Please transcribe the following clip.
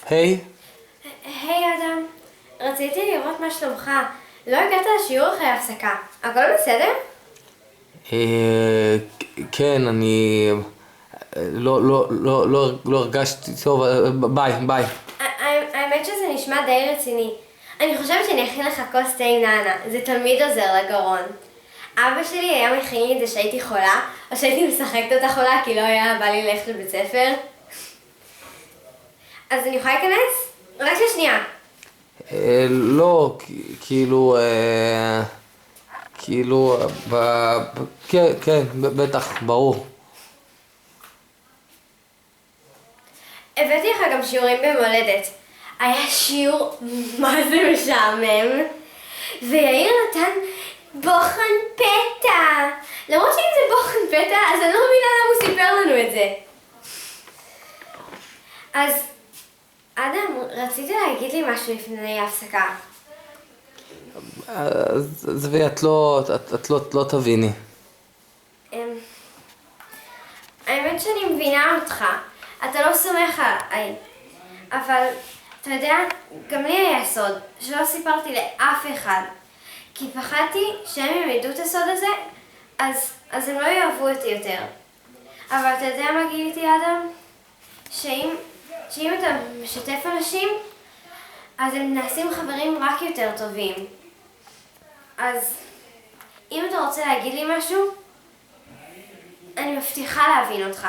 היי, היי אדם, רציתי לראות מה שלומך. לא הגעת לשיעור אחרי ההפסקה. הכל בסדר? כן, אני לא הרגשתי טוב, ביי, ביי. האמת שזה נשמע די רציני. אני חושבת שאני אכין לך כוס תה עם נענה, זה תמיד עוזר לגרון. אבא שלי היה מכין לי את זה שהייתי חולה, או שהייתי משחקת אותה חולה כי לא היה בא לי ללכת לבית ספר. אז אני יכולה להיכנס? רק לשנייה. לא, כאילו, כן, כן, בטח, ברור. הבאתי לך גם שיעורים במולדת. היה שיעור מה זה משעמם. ויאיר נתן בוחן פתע. למרות שאם זה בוחן פתע, אז אני לא מבינה למה הוא סיפר לנו את זה. אז, אדם, רציתי להגיד לי משהו לפני ההפסקה. עזבי, את לא תביני. האמת שאני מבינה אותך. אתה לא סומך עליי. אבל, אתה יודע, גם לי היה סוד, שלא סיפרתי לאף אחד. כי פחדתי שהם ילמדו את הסוד הזה, אז הם לא יאהבו אותי יותר. אבל אתה יודע מה גיליתי, אדם? שאם אתה משתף אנשים, אז הם נעשים חברים רק יותר טובים. אז אם אתה רוצה להגיד לי משהו, אני מבטיחה להבין אותך.